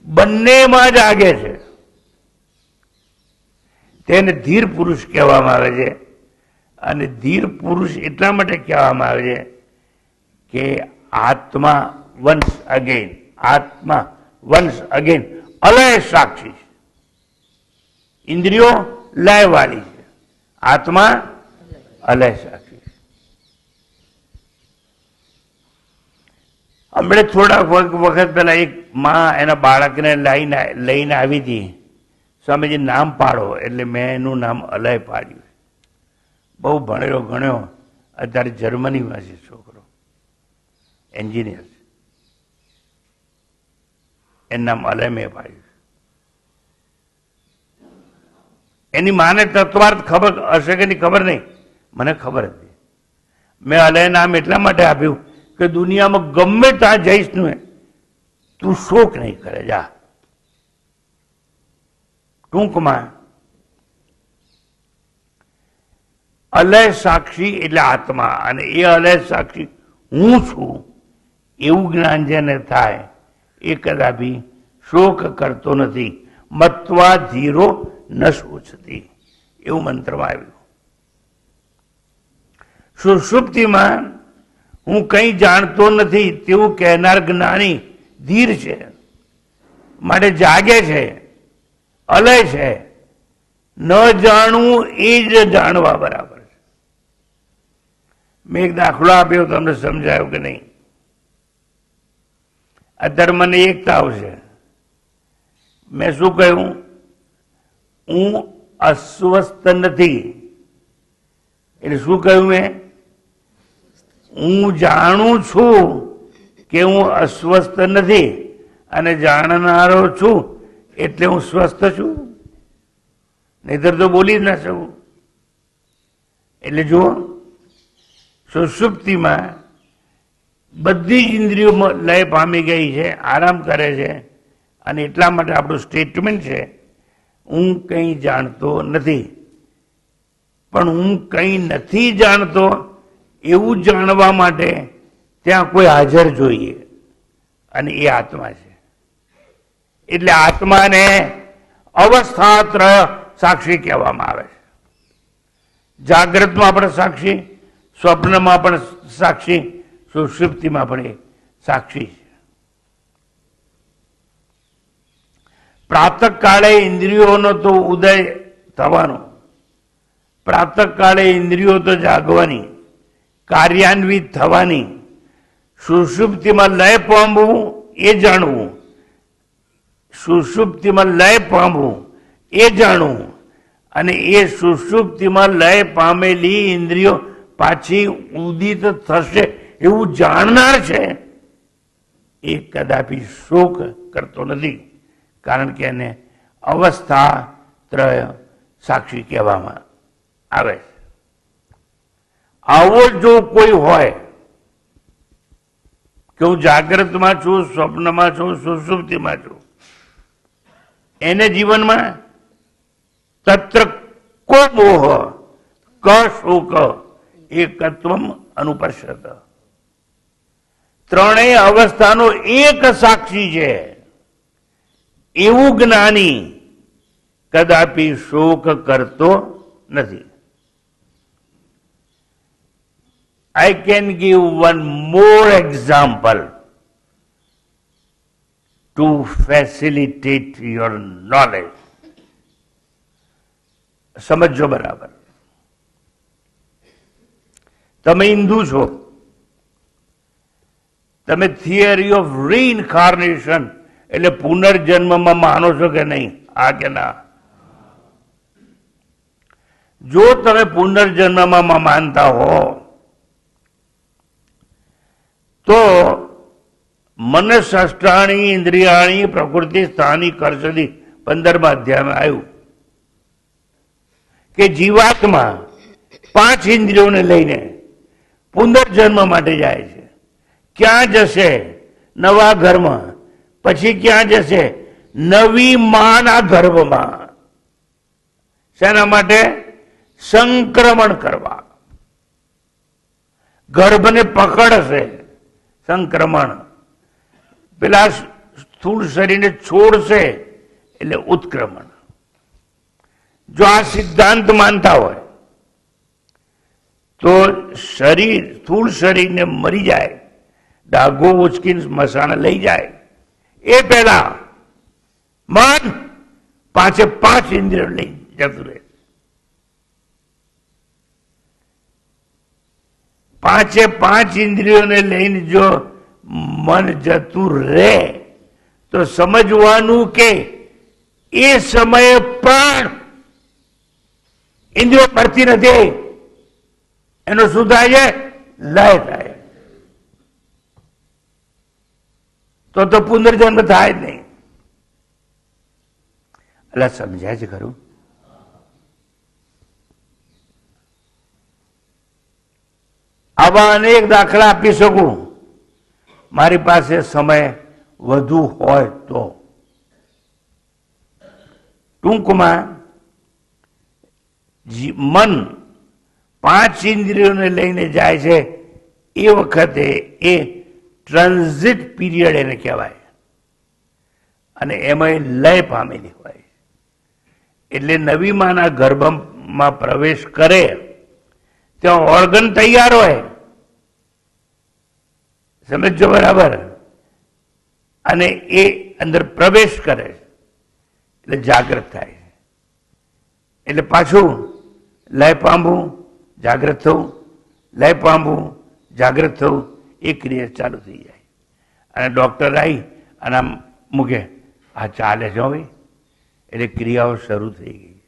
બંનેમાં જાગે છે તેને ધીર પુરુષ કહેવામાં આવે છે. અને ધીર પુરુષ એટલા માટે કહેવામાં આવે છે કે આત્મા વન્સ અગેન, આત્મા વન્સ અગેન અલય સાક્ષી છે. ઇન્દ્રિયો લયવાળી છે, આત્મા અલય સાક્ષી છે. હમણાં થોડા વખત પહેલા એક માં એના બાળકને લઈને આવી હતી. સ્વામીજી નામ પાડો, એટલે મેં એનું નામ અલય પાડ્યું. બહુ ભણેલો ગણ્યો, અત્યારે જર્મનીમાં છે છોકરો, એન્જિનિયર છે. એનું નામ અલય મેં પાડ્યું. એની માને તત્વાર્થ ખબર હશે કે નહીં ખબર નહીં, મને ખબર હતી. મેં અલય નામ એટલા માટે આપ્યું કે દુનિયામાં ગમે ત્યાં જઈશ ને તું શોક નહીં કરે. જા. ટૂંકમાં અલય સાક્ષી એટલે આત્મા, અને એ અલય સાક્ષી હું છું એવું જ્ઞાન જેને થાય એ કદાપી શોક કરતો નથી. મત્વા ધીરો ન શોચતી. એવું મંત્રમાં આવ્યું. સુષુપ્તિમાં હું કંઈ જાણતો નથી તેવું કહેનાર જ્ઞાની ધીર છે, માટે જાગે છે, અલય છે. ન જાણવું એ જ જાણવા બરાબર છે. મેં એક દાખલો આપ્યો, તમને સમજાયો કે નહીં? અત્યારે મને એકતા આવશે. મેં શું કહ્યું? હું અસ્વસ્થ નથી. એટલે શું કહ્યું મેં? હું જાણું છું કે હું અસ્વસ્થ નથી અને જાણનારો છું એટલે હું સ્વસ્થ છું, નહીતર તો બોલી જ ના શકું. એટલે જુઓ, સુષુપ્તિમાં બધી જ ઇન્દ્રિયો લય પામી ગઈ છે, આરામ કરે છે, અને એટલા માટે આપણું સ્ટેટમેન્ટ છે હું કંઈ જાણતો નથી. પણ હું કંઈ નથી જાણતો એવું જાણવા માટે ત્યાં કોઈ હાજર જોઈએ, અને એ આત્મા છે. એટલે આત્માને અવસ્થાત્રય સાક્ષી કહેવામાં આવે છે. જાગ્રતમાં પણ સાક્ષી, સ્વપ્નમાં પણ સાક્ષી, સુષુપ્તિમાં પણ એ સાક્ષી છે. પ્રાતઃકાળે ઇન્દ્રિયોનો તો ઉદય થવાનો, પ્રાતઃકાળે ઇન્દ્રિયો તો જાગવાની, કાર્યાન્વિત થવાની. સુષુપ્તિમાં લય પામવું એ જાણવું, સુષુપ્તિમાં લય પામવું એ જાણવું, અને એ સુષુપ્તિમાં લય પામેલી ઇન્દ્રિયો પાછી ઉદિત થશે એવું જાણનાર છે એ કદાપી શોક કરતો નથી, કારણ કે એને અવસ્થા ત્રય સાક્ષી કહેવામાં આવે છે. આવો જો કોઈ હોય કે હું જાગ્રતમાં છું, સ્વપ્નમાં છું, સુષુપ્તિમાં છું, એને જીવનમાં તત્ર કો મોહ ક શોક એકત્વમ અનુપશ્યત, ત્રણેય અવસ્થાનો એક સાક્ષી છે એવું જ્ઞાની કદાપી શોક કરતો નથી. I can give one more example to facilitate your knowledge. સમજો બરાબર. તમે હિન્દુ છો, તમે થિયરી ઓફ રીઇન્કાર્નેશન એટલે પુનર્જન્મમાં માનો છો કે નહીં? આ કે ના? જો તમે પુનર્જન્મમાં માનતા હો તો મનસષ્ટાણી ઇન્દ્રિયાણી પ્રકૃતિ સ્થાની કર્ષદી 15મા અધ્યાયમાં આવ્યું કે જીવાત્મા 5 ઇન્દ્રિયોને લઈને પુનર્જન્મ માટે જાય છે. ક્યાં જશે? નવા ઘરમાં. પછી ક્યાં જશે? નવી માના ગર્ભમાં. શેના માટે? સંક્રમણ કરવા. ગર્ભને પકડશે સંક્રમણ, પેલા સ્થૂળ શરીરને છોડશે એટલે ઉત્ક્રમણ. જો આ સિદ્ધાંત માનતા હોય તો શરીર, સ્થૂળ શરીરને મરી જાય, ડાઘો ઉચકીને સ્મશાને લઈ જાય એ પહેલા મન 5 ઇન્દ્રિયો લઈ જતું રહે. 5 ઇન્દ્રિયોને લઈને જો મન જતું રહે તો સમજવાનું કે એ સમયે પણ ઇન્દ્રિયો પડતી નથી, એનો શું થાય છે? લય થાય. તો પુનર્જન્મ થાય જ નહીં. એટલે સમજાય છે ખરું? આવા અનેક દાખલા આપી શકું, મારી પાસે સમય વધુ હોય તો. ટૂંકમાં મન 5 ઇન્દ્રિયોને લઈને જાય છે એ વખતે એ ટ્રાન્ઝિટ પીરિયડ એને કહેવાય, અને એમાં લય પામેલી હોય. એટલે નવી માના માં પ્રવેશ કરે ત્યાં ઓર્ગન તૈયાર હોય, સમજો બરાબર, અને એ અંદર પ્રવેશ કરે એટલે જાગૃત થાય, એટલે પાછું લય પામવું, જાગૃત થવું, લય પામવું, જાગૃત થવું, એ ક્રિયા ચાલુ થઈ જાય. અને ડોક્ટર આવી અને આમ મૂકે, આ ચાલે છે ભાઈ, એટલે ક્રિયાઓ શરૂ થઈ ગઈ.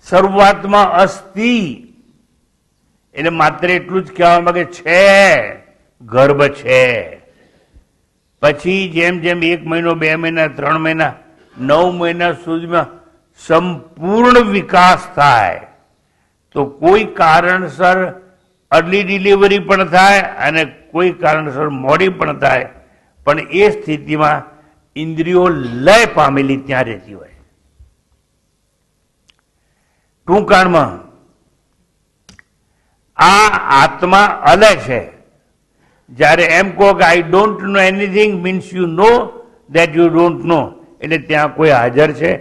શરૂઆતમાં અસ્થિ એટલે માત્ર એટલું જ કહેવા માંગે છે, ગર્ભ છે. પછી જેમ જેમ 1 મહિનો, 2 મહિના, 3 મહિના, 9 મહિના સુધીમાં સંપૂર્ણ વિકાસ થાય, તો કોઈ કારણસર અર્લી ડિલિવરી પણ થાય અને કોઈ કારણસર મોડી પણ થાય, પણ એ સ્થિતિમાં ઇન્દ્રિયો લય પામેલી ત્યાં રહેતી હોય. ટૂંકાણમાં આ આત્મા અલગ છે. જ્યારે એમ કહો કે આઈ don't know anything means you know that you don't know, એટલે ત્યાં કોઈ હાજર છે,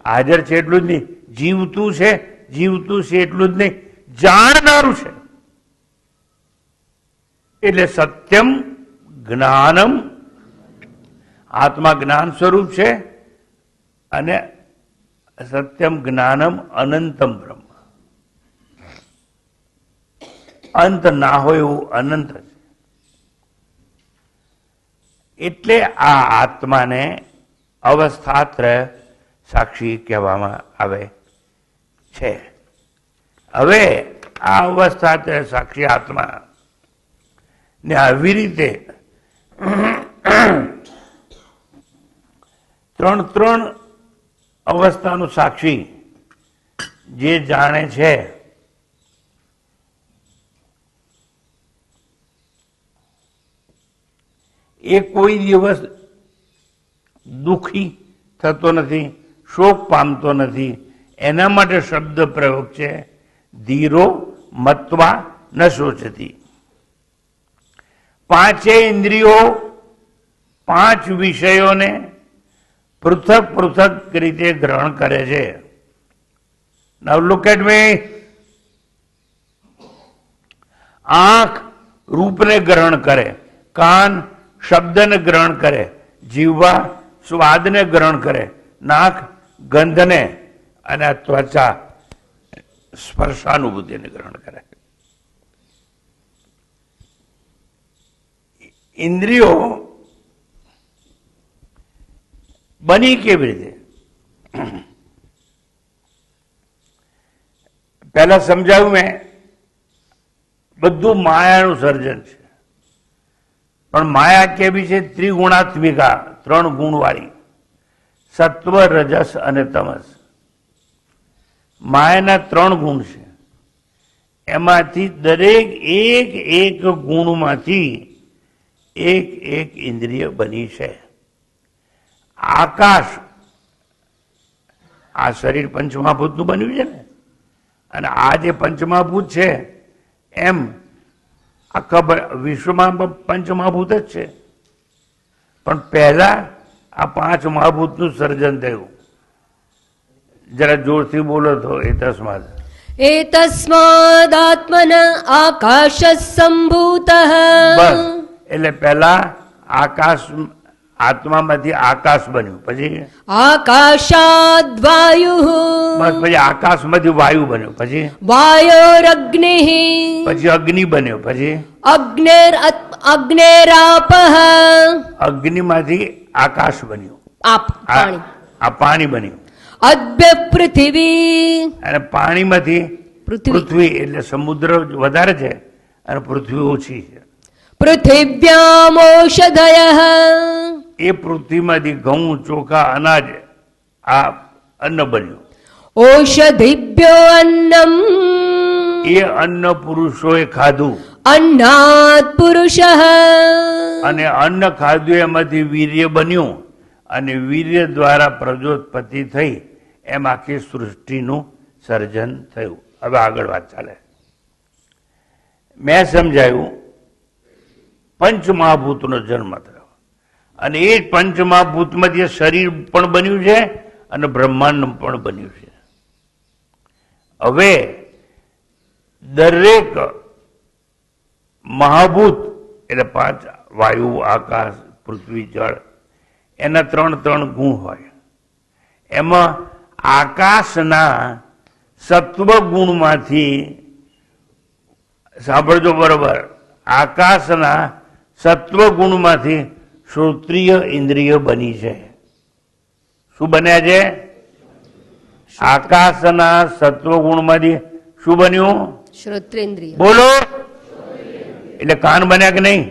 હાજર છે એટલું જ નહીં, જીવતું છે, જીવતું છે એટલું જ નહીં, જાણનારું છે. એટલે સત્યમ જ્ઞાનમ, આત્મા જ્ઞાન સ્વરૂપ છે, અને સત્યમ જ્ઞાનમ અનંતમ બ્રહ્મ, અંત ના હોય એવું અનંત છે. એટલે આ આત્માને અવસ્થાત્રય સાક્ષી કહેવામાં આવે છે. હવે આ અવસ્થાત્રય સાક્ષી આત્મા ને આવી રીતે ત્રણ અવસ્થાનું સાક્ષી જે જાણે છે, એ કોઈ દિવસ દુઃખી થતો નથી, શોક પામતો નથી. એના માટે શબ્દ પ્રયોગ છે ધીરો મત્વા ન શોચતી. 5 ઇન્દ્રિયો 5 વિષયોને પૃથક પૃથક રીતે ગ્રહણ કરે છે. નાઉ લુક એટ મી. આંખ રૂપને ગ્રહણ કરે, કાન શબ્દને ગ્રહણ કરે, જીહ્વા સ્વાદને ગ્રહણ કરે, નાક ગંધને, અને ત્વચા સ્પર્શાનુભૂતિને ગ્રહણ કરે. ઇન્દ્રિયો બની કેવી રીતે? પહેલા સમજાવ્યું મેં, બધું માયાનું સર્જન છે. પણ માયા કેવી છે? ત્રિગુણાત્મિકા, 3 ગુણવાળી, સત્વ, રજસ અને તમસ. માયાના 3 ગુણ છે. એમાંથી દરેક એક ગુણમાંથી એક ઇન્દ્રિય બની છે. આકાશ, આ શરીર પંચમહાભૂતનું બન્યું છે ને, અને આ જે પંચમહાભૂત છે એમ આખા વિશ્વમાં પંચમહાભૂત જ છે. પણ પહેલા આ 5 મહાભૂતનું સર્જન થયું. જરા જોરથી બોલો તો. એતસ્માદાત્મન આકાશ સંભૂતઃ. બસ, એટલે પહેલા આકાશ, આત્મામાંથી આકાશ બન્યું, પછી આકાશાદ વાયુઃ. બસ, પછી આકાશમાંથી વાયુ બન્યો, પછી વાયોરગ્નિઃ. પછી અગ્નિ બન્યો, પછી અગ્નેરાપઃ. અગ્નિમાંથી આકાશ બન્યું, પાણી. આ પાણી બન્યું. અદ્ભ્ય પૃથિવી. અને પાણીમાંથી પૃથ્વી, એટલે સમુદ્ર વધારે છે અને પૃથ્વી ઓછી છે. પૃથિવ્યામ ઔષધયઃ. એ પૃથ્વીમાંથી ઘઉં, ચોખા, અનાજ, આ અન્ન બન્યું. ઔષધિભ્યો અન્નમ. એ અન્ન પુરુષોએ ખાધું. અન્નાત પુરુષઃ. અને અન્ન ખાધું એમાંથી વીર્ય બન્યું, અને વીર્ય દ્વારા પ્રજોત્પત્તિ થઈ, એમ આખી સૃષ્ટિનું સર્જન થયું. હવે આગળ વાત ચાલે. મેં સમજાયું, પંચમહાભૂતનો જન્મ થયો, અને એ પંચમહાભૂતમાં જે શરીર પણ બન્યું છે અને બ્રહ્માંડ પણ બન્યું છે. હવે દરેક મહાભૂત એટલે 5 વાયુ, આકાશ, પૃથ્વી, જળ એના 3 ગુણ હોય. એમાં આકાશના સત્વ ગુણમાંથી, સાંભળજો બરોબર, આકાશના સત્વ ગુણમાંથી શ્રોત્રિય ઇન્દ્રિય બની છે. શું બન્યા છે? આકાશના સત્વ ગુણમાંથી શું બન્યું? શ્રોત્રેન્દ્રિય. બોલો. એટલે કાન બન્યા કે નહીં?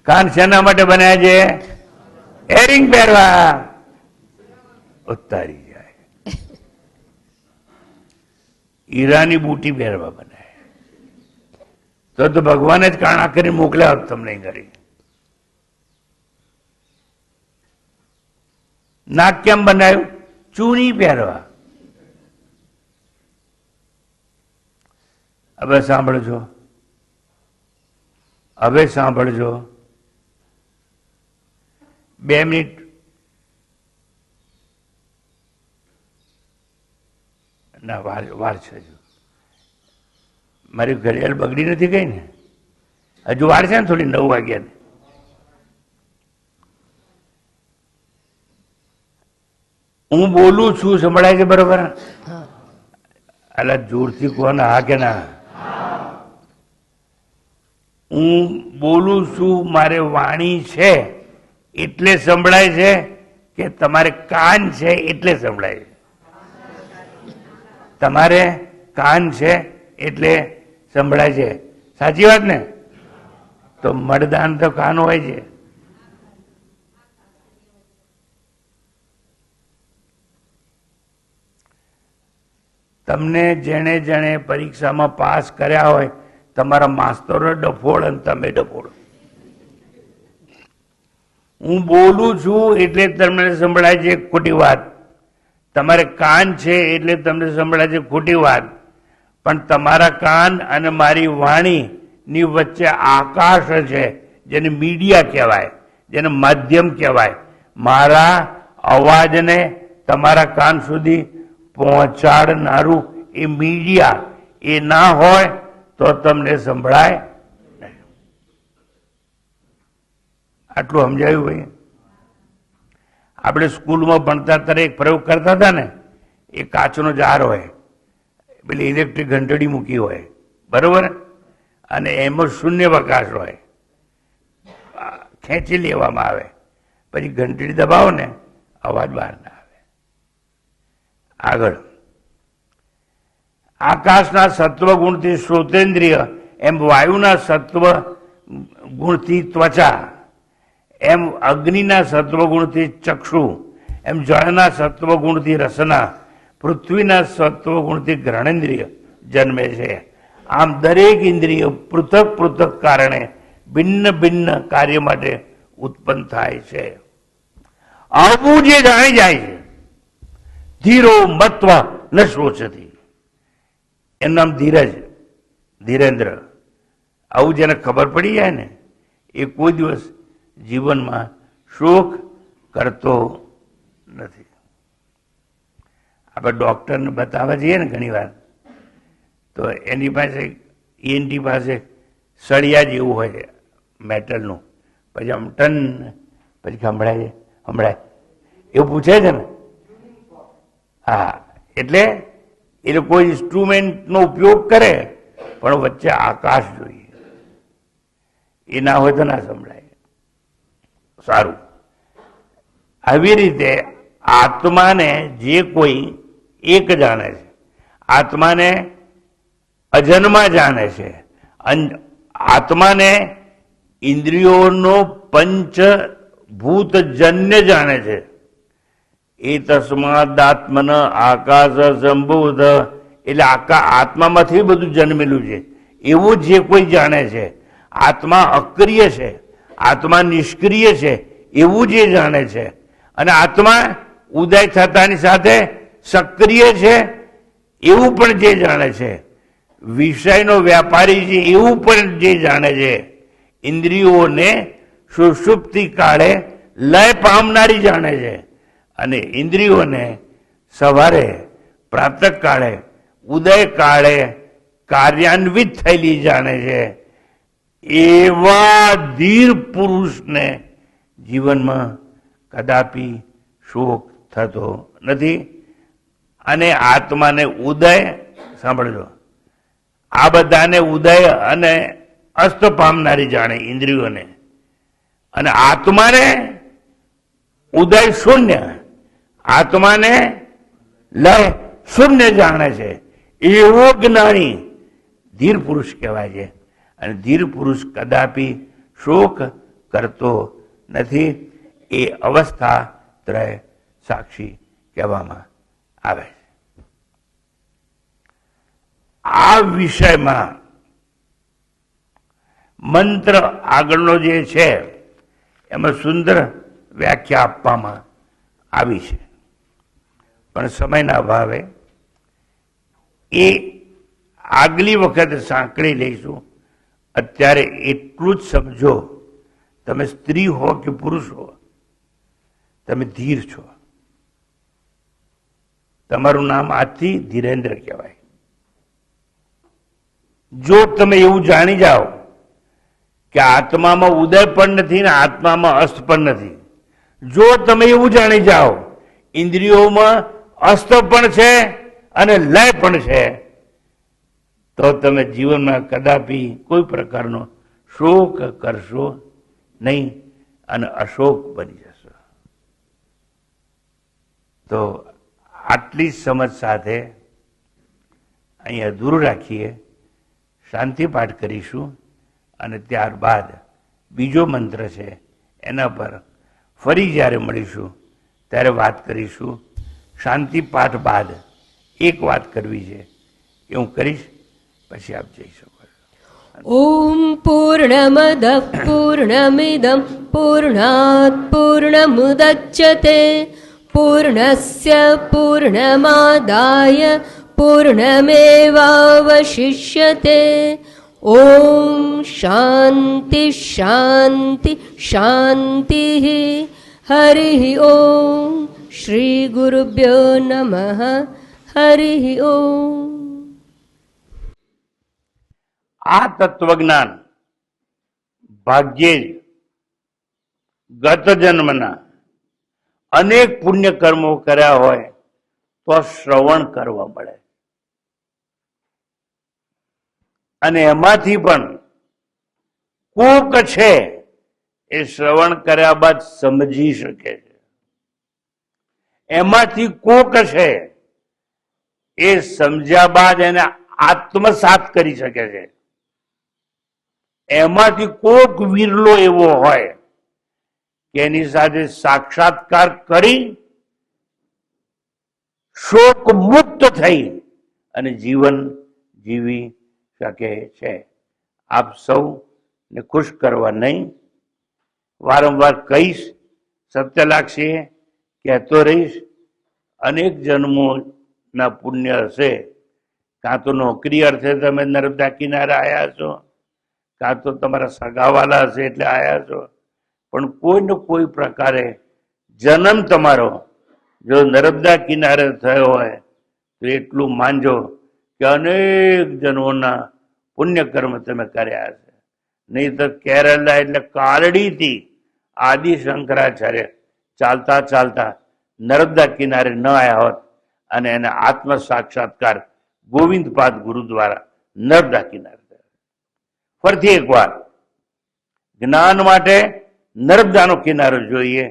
કાન શેના માટે બન્યા છે? એરિંગ પહેરવા. ઉતારી જાય. હીરાની બુટી પહેરવા બનાય. તો ભગવાને જ કાણા કરીને મોકલ્યા તમને ઘરે. નાક કેમ બનાવ્યું? ચૂની પહેરવા. હવે સાંભળજો, હવે સાંભળજો. 2 મિનિટ. ના, વાર છે. મારી ઘડિયાળ બગડી નથી ગઈ ને? હજુ વાર છે ને થોડી, 9 વાગ્યા. હું બોલું છું, સંભળાય છે બરોબર? એટલે જોરથી કોને હા કે ના? હું બોલું છું, મારે વાણી છે એટલે સંભળાય છે કે તમારે કાન છે એટલે સંભળાય છે? તમારે કાન છે એટલે સંભળાય છે. સાચી વાત ને? તો મતદાન તો કાન હોય છે. તમને જેણે જેણે પરીક્ષામાં પાસ કર્યા હોય, તમારા માસ્તરો ડફોળ અને તમે ડફોળ. હું બોલું છું એટલે તમને સંભળાય છે ખોટી વાત. તમારે કાન છે એટલે તમને સંભળાય છે ખોટી વાત. પણ તમારા કાન અને મારી વાણીની વચ્ચે આકાશ છે, જેને મીડિયા કહેવાય, જેને માધ્યમ કહેવાય. મારા અવાજને તમારા કાન સુધી પહોંચાડનારું એ મીડિયા એ ના હોય તો તમને સંભળાય નહીં. આટલું સમજાયું ભાઈ? આપણે સ્કૂલમાં ભણતા ત્યારે એક પ્રયોગ કરતા હતા ને, એ કાચનો જાર હોય, પેલી ઇલેક્ટ્રિક ઘંટડી મૂકી હોય, બરોબર, અને એમાં શૂન્યાવકાશ હોય, ખેંચી લેવામાં આવે, પછી ઘંટડી દબાવો ને અવાજ બહાર ના આવે. આગળ, આકાશના સત્વ ગુણથી શ્રોતેન્દ્રિય, એમ વાયુના સત્વ ગુણથી ત્વચા, એમ અગ્નિના સત્વગુણથી ચક્ષુ, એમ જળના સત્વગુણથી રસના, પૃથ્વીના સત્વગુણથી ગ્રહણેન્દ્રિય જન્મે છે. આમ દરેક ઇન્દ્રિય પૃથક પૃથક કારણે ભિન્ન ભિન્ન કાર્ય માટે ઉત્પન્ન થાય છે. આવું જે જાણી જાય છે, ધીરો મત્વ ન શોચતી, એનું નામ ધીરજ, ધીરેન્દ્ર. આવું જેને ખબર પડી જાય ને, એ કોઈ દિવસ જીવનમાં શોક કરતો નથી. આપણે ડોક્ટરને બતાવવા જઈએ ને ઘણી વાર, તો એની પાસે ENT પાસે સળિયા જેવું હોય મેટલનું, પછી આમ ટન, પછી સંભળાય સંભળાય એવું પૂછે છે ને. હા, એટલે એ લોકો ઇન્સ્ટ્રુમેન્ટનો ઉપયોગ કરે, પણ વચ્ચે આકાશ જોઈએ. એ ના હોય તો ના સંભળાય. સારું, આવી રીતે આત્માને જે કોઈ એક જાણે છે, આત્માને અજન્મા જાણે છે, આત્માને ઇન્દ્રિયોનો પંચભૂતજન્ય જાણે છે. એ તસ્માદાત્મન આકાશ સંભૂત, એટલે આત્મામાંથી બધું જન્મેલું છે એવું જે કોઈ જાણે છે. આત્મા અક્રિય છે, આત્મા નિષ્ક્રિય છે એવું જે જાણે છે, અને આત્મા ઉદય થતાની સાથે સક્રિય છે એવું પણ જે જાણે છે, વિષયનો વ્યાપારી છે એવું પણ જે જાણે છે, ઇન્દ્રિયોને સુષુપ્તિ કાળે લય પામનારી જાણે છે, અને ઇન્દ્રિયોને સવારે પ્રાતઃકાળે ઉદય કાળે કાર્યાન્વિત થયેલી જાણે છે. એવા ધીર પુરુષને જીવનમાં કદાપી શોક થતો નથી. અને આત્માને ઉદય, સાંભળજો, આ બધાને ઉદય અને અસ્ત પામનારી જાણે ઇન્દ્રિયોને, અને આત્માને ઉદય શૂન્ય, આત્માને લય શૂન્ય જાણે છે. એવો જ્ઞાની ધીર પુરુષ કહેવાય છે. અને ધીર પુરુષ કદાપી શોક કરતો નથી. એ અવસ્થા ત્રય સાક્ષી કહેવામાં આવે છે. આ વિષયમાં મંત્ર આગળનો જે છે એમાં સુંદર વ્યાખ્યા આપવામાં આવી છે, પણ સમયના અભાવે એ આગલી વખતે સાંકળી લઈશું. અત્યારે એટલું જ સમજો, તમે સ્ત્રી હો કે પુરુષ હો, તમે ધીર છો. તમારું નામ આજથી ધીરેન્દ્ર કહેવાય. જો તમે એવું જાણી જાઓ કે આત્મામાં ઉદય પણ નથી ને આત્મામાં અસ્ત પણ નથી, જો તમે એવું જાણી જાઓ ઇન્દ્રિયોમાં અસ્ત પણ છે અને લય પણ છે, તો તમે જીવનમાં કદાપી કોઈ પ્રકારનો શોક કરશો નહીં અને અશોક બની જશો. તો આટલી સમજ સાથે અહીં અધૂરું રાખીએ. શાંતિ પાઠ કરીશું અને ત્યારબાદ બીજો મંત્ર છે એના પર ફરી જ્યારે મળીશું ત્યારે વાત કરીશું. શાંતિ પાઠ બાદ એક વાત કરવી છે એ હું કરીશ, પછી આપ જઈ શકો. ॐ पूर्णमदः पूर्णमिदं पूर्णात् पूर्णमुदच्यते पूर्णस्य पूर्णमादाय पूर्णमेवावशिष्यते. ॐ शान्ति शान्ति शान्तिः. हरिः ॐ. श्रीगुरुभ्यो नमः. हरिः ॐ. આ તત્વજ્ઞાન ભાગ્યે જ ગત જન્મના અનેક પુણ્ય કર્મો કર્યા હોય તો શ્રવણ કરવા મળે, અને એમાંથી પણ કોક છે એ શ્રવણ કર્યા બાદ સમજી શકે છે. એમાંથી કોક છે એ સમજ્યા બાદ એને આત્મસાત કરી શકે છે. એમાંથી કોક વિરલો એવો હોય કે એની સાથે સાક્ષાત્કાર કરી શોક મુક્ત થઈ અને જીવન જીવી શકે છે. આપ સૌને ખુશ કરવા નહીં, વારંવાર કહીશ, સત્ય લાગશે, કહેતો રહીશ. અનેક જન્મોના પુણ્ય હશે. કાં તો નોકરી અર્થે તમે નર્મદા કિનારે આવ્યા છો, કાં તો તમારા સગાવાલા હશે એટલે આવ્યા છો, પણ કોઈ ને કોઈ પ્રકારે જન્મ તમારો જો નર્મદા કિનારે થયો હોય તો એટલું માનજો કે અનેક જન્મોના પુણ્યકર્મ તમે કર્યા હશે. નહીં તો કેરલા એટલે કારડીથી આદિ શંકરાચાર્ય ચાલતા ચાલતા નર્મદા કિનારે ન આવ્યા હોત અને એને આત્મ સાક્ષાત્કાર ગોવિંદપાદ ગુરુ દ્વારા નર્મદા કિનારે. ફરીથી એકવાર જ્ઞાન માટે નર્મદાનો કિનારો જોઈએ,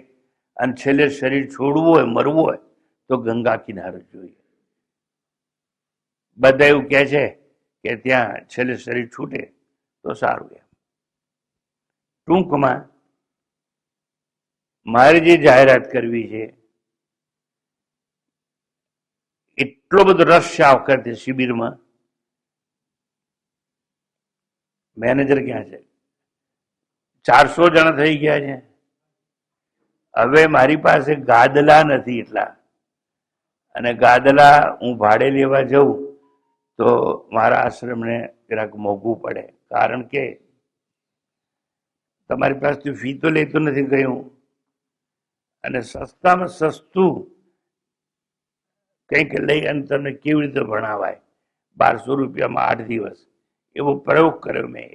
અને છેલ્લે શરીર છોડવું હોય, મરવું હોય તો ગંગા કિનારો જોઈએ. બધા એવું કહે છે કે ત્યાં છેલ્લે શરીર છૂટે તો સારું. એમ ટૂંકમાં મારે જે જાહેરાત કરવી છે, એટલો બધો રસ છે આ વખતે શિબિરમાં. મેનેજર ક્યાં છે? 400 જણા થઈ ગયા છે. હવે મારી પાસે ગાદલા નથી એટલા, અને ગાદલા હું ભાડે લેવા જઉં તો મારા આશ્રમને જરાક મોંઘું પડે, કારણ કે તમારી પાસેથી ફી તો લેતો નથી કહ્યું, અને સસ્તામાં સસ્તું કંઈક લઈ અને તમને કેવી રીતે ભણાવાય, 1200 રૂપિયામાં 8 દિવસ, એવો પ્રયોગ કર્યો મેં.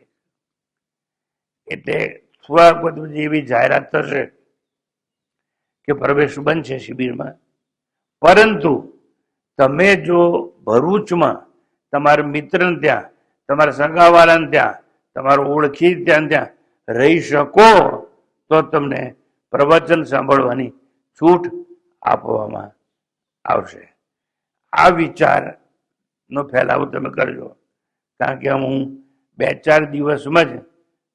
એટલે થોડા પછી એવી જાહેરાત થશે કે પ્રવેશ બંધ છે શિબિરમાં, પરંતુ તમે જો ભરૂચમાં તમારા મિત્રને ત્યાં, તમારા સગાવાળાને ત્યાં, તમારું ઓળખી ત્યાં રહી શકો તો તમને પ્રવચન સાંભળવાની છૂટ આપવામાં આવશે. આ વિચારનો ફેલાવો તમે કરજો, કારણ કે હું 2-4 દિવસમાં જ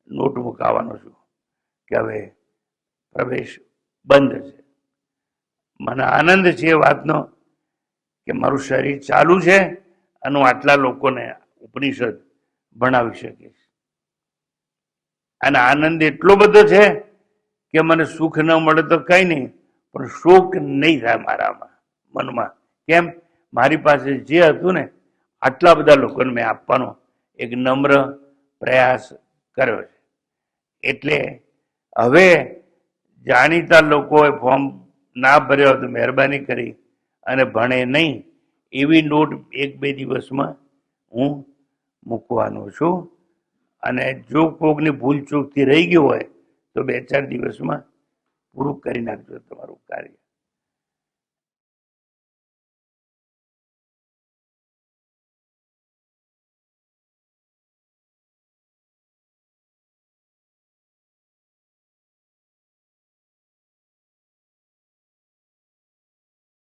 નોટ મુકાવાનો છું કે હવે પ્રવેશ બંધ છે. મને આનંદ છે એ વાતનો કે મારું શરીર ચાલુ છે અને હું આટલા લોકોને ઉપનિષદ ભણાવી શકીશ. અને આનંદ એટલો બધો છે કે મને સુખ ન મળે તો કઈ નહીં, પણ શોક નહીં થાય મારામાં, મનમાં. કેમ? મારી પાસે જે હતું ને આટલા બધા લોકોને મેં આપવાનો એક નમ્ર પ્રયાસ કર્યો છે. એટલે હવે જાણીતા લોકોએ ફોર્મ ના ભર્યો હોય તો મહેરબાની કરી અને ભણે નહીં એવી નોટ 1-2 દિવસમાં હું મૂકવાનો છું. અને જો કોકની ભૂલ ચૂકથી રહી ગયું હોય તો 2-4 દિવસમાં પૂરું કરી નાખજો તમારું કાર્ય.